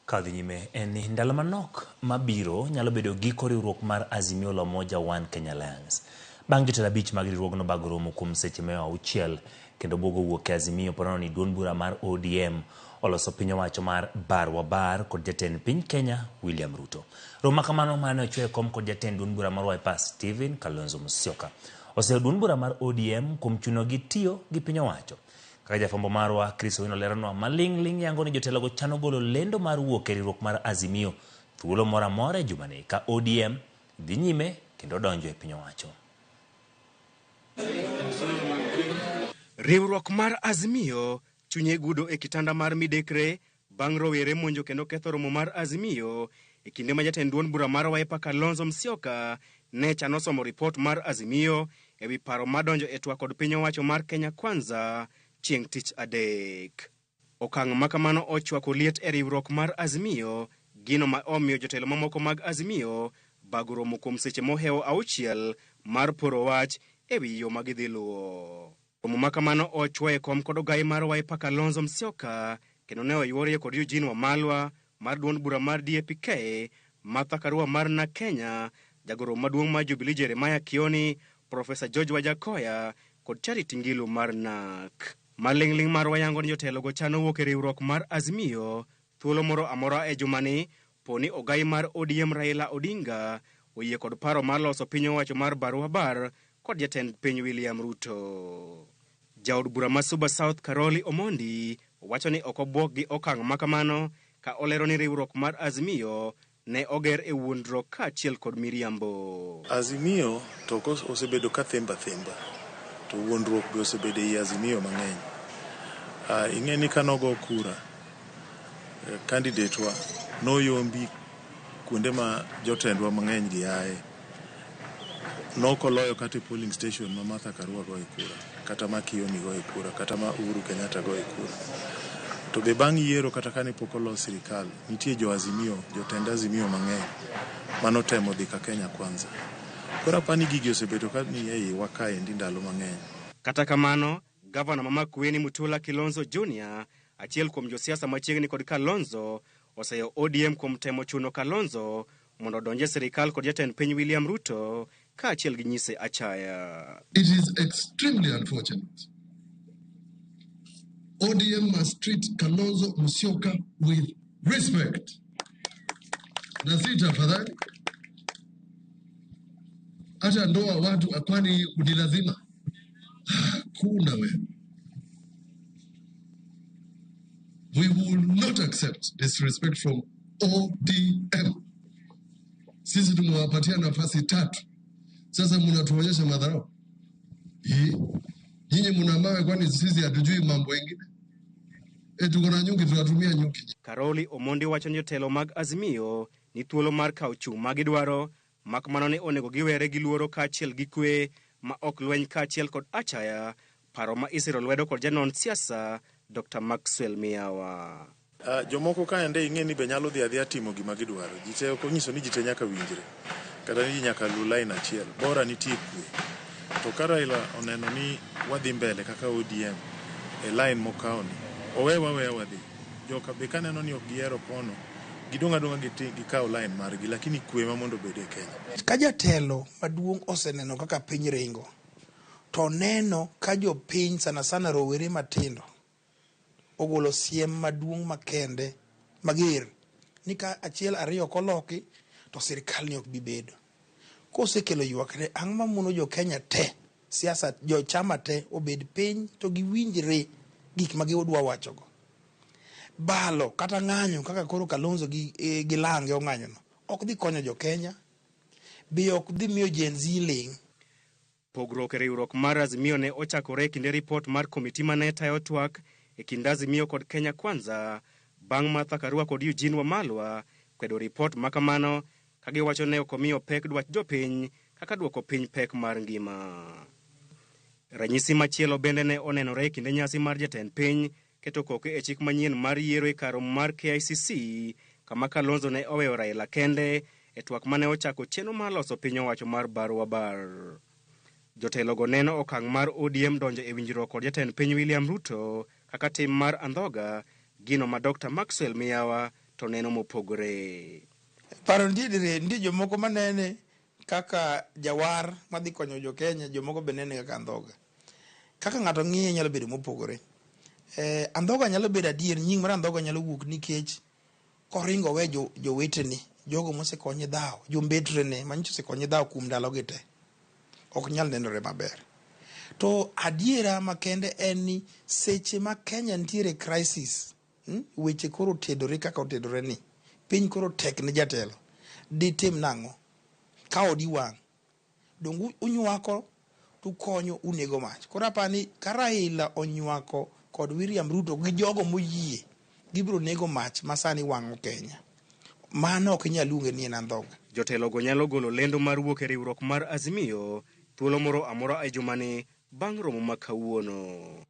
Kadhi nyime en ni ndalo manok mabiro nyalo bedo giko riwruok mar Azimio la Umoja One Kenya Alliance. Bang' jotelo abich mag riwruogno bago romo kuom seche 600 kendo buogo wuok e Azimio ponono ni duond bura mar ODM oloso piny owacho mar bar wa bar kod jatend piny Kenya William Ruto. Romo kamano mane ochwe kom kod jatend duond bura mar Wiper Stephen Kalonzo Musyoka oseo duond bura mar ODM kuom chuno gi tiyo gi piny owacho. Kaka jafwambo marwa Chris Owino leronwa maling' yango ni jotelogo chano golo lendo mar wuok e riwruok mar Azimio thuolo moro amora e jumani ka ODM dhi nyime kendo donjo e piny owacho. Riwruok mar Azimio chunye gudo e kitanda mar midekre bang' rowere monjo kendo ketho romo mar Azimio e kinde ma jatend duond bura mar Wiper Kalonzo Musyoka ne chano somo ripot mar Azimio e wi paro madonjo e twak kod piny owacho mar Kenya Kwanza chieng' tich adek. Okang' makamano ochwako liet e riwruok mar Azimio, gino ma omiyo jotelo mamoko mag Azimio bago romo kuom seche mohewo 6 mar poro wach e wi yo magidhi luwo. Romo makamano ochwoye kom kod ogai mar Wiper Kalonzo Musyoka kendo ne oyuorie kod Eugene Wamalwa mar duond bura mar DAP-K, Martha Karua mar na Kenya, jagoro maduong' mar Jubilee Jeremiah Kioni, Profesa George Wajakoya kod Charity Ngilu mar NAK. Maling'ling' mar wayango ni jotelo go chano wuok e riwruok mar Azimio thuolo moro amora e jumani poni ogai mar ODM Raila Odinga oyie kod paro mar loso piny owacho mar bar wa bar kod jatend piny William Ruto. Jaod bura ma Suba South Karoli Omondi wacho ni ok obwok gi okang' makamano ka olero ni riwruok mar Azimio ne oger e wuondruok kaachiel kod miriambo. Azimio to osebedo ka themba to wuondruok be osebedo ei Azimio mang'eny. Ing'e ni kanogo kura candidate wa noyombi kuonde ma jotendwa mang'eny gi aye. Nokoloyo kata polling station ma Martha Karua goye kura, kata ma Kioni goye kura, kata ma Uhuru Kenyatta goye kura. To be bang' yiero kata kane pok olos sirikal, nitie jo Azimio, jotend Azimio mang'eny manotemo dhi ka Kenya Kwanza. Kora pani gigi osebedo ka ni ei wakaendi ndalo mang'eny. Kata kamano, gavana ma Makueni Mutula Kilonzo Jr., achiel kuom josiasa machiegni kod Kalonzo, oseyo ODM kuom temo chuno Kalonzo mondo donje sirikal kod jatend piny William Ruto kaachiel gi nyise achaya. It is extremely unfortunate. ODM must treat Kalonzo Musyoka with respect. Na si tafadhali. Hata ndoa watu akwani ni lazima. Kuna wewe. We will not accept disrespect from ODM. Sisi tumewapatia nafasi 3. Sasa mnatuonyesha madharau. Nyinyi mna mawe kwani sisi hatujui mambo mengine? Tuko na nyuki tunatumia nyuki. Karoli Omondi wacho ni jotelo mag Azimio ni thuolo mar kawo chung' ma gidwaro makmano ni onego giwere gi luoro kaachiel gi kwe ma ok lweny kaachiel kod achaya, paro ma isiro lwedo kod janon siasa Dr. Maxwell Miawa. Jomoko kaende ing'e ni be nyalo dhi adhiya timo gima gidwaro. Ji te ok onyiso ni ji te nyaka winjre. Kata ni nyaka lu line achiel. Bora nitie kwe. To ka Raila oneno ni wadhi mbele kaka ODM e line mokaoni, owewa wadhi. Joka be kaneno ni ok giero pono, gidonga gikawo line margi, lakini kwe ma mondo bede e Kenya. Ka jatelo maduong' oseneno kaka piny ringo, to neno ka jopiny sana rowere matindo ogolo siem maduong' makende mager ni ka achiel ariyo koloki to sirikal ni ok bibedo. Kosekelo ywakre ang' mamuno jo Kenya te, siasa jo chama te obed piny to giwinjre gik ma giodwa wachogo. Balo kata ng'anyo kaka koro Kalonzo gi lange ong'anyono ok dhi konyo jo Kenya, be ok dhi miyo Gen Z ling'. Pogruok e riwruok mar Azimio ne ochakore kinde ripot mar komiti mane tayo twak e kind Azimio kod Kenya Kwanza bang' Martha Karua kod Eugene Wamalwa kwedo ripot makamano kagiwacho ne okomiyo pek dwach jopiny kaka duoko piny pek mar ngima. Ranyisi machielo bende ne onenore e kinde nyasi mar jatend piny keto koke e chik manyien mar yiero e karo mar KICC kama Kalonzo ne oweyo Raila kende e twak mane ochako chenro mar loso piny owacho mar bar wa bar. Jotelogo neno okang' mar ODM donjo e winjruok kod jatend piny William Ruto kaka tim mar andhoga, gino ma Dr. Maxwell Miawa to neno mopogore. Paro nitie jomoko manene kaka jawar madhi konyo jo Kenya, jomoko be nene kaka andhoga. Kaka ng'ato ng'iye nyalo bedo mopogore. Andhoga nyalo bedo adier, nying mar andhoga nyalo wuok nikech koringo we jowetene, jogo mosekonye dhao, jombetrene manyiso osekonye dhao kuom ndalogi te, ok nyal nenore maber. To adiera makende en ni seche ma Kenya nitiere crisis, weche koro tedore kaka otedore ni, piny koro tek ne jatelo, ditim nang'o ka odi wang', dong unywako to konyo unego mach. Koro apani ka Raila onywako kod William Ruto gi jogo moyie, gibiro nego mach masani wang'o Kenya. Mano ok inyal luonge ni en andhoga. Jotelogo nyalo golo lendo mar wuok e riwruok mar Azimio thuolo moro amora e jumani bang' romo ma kawuono.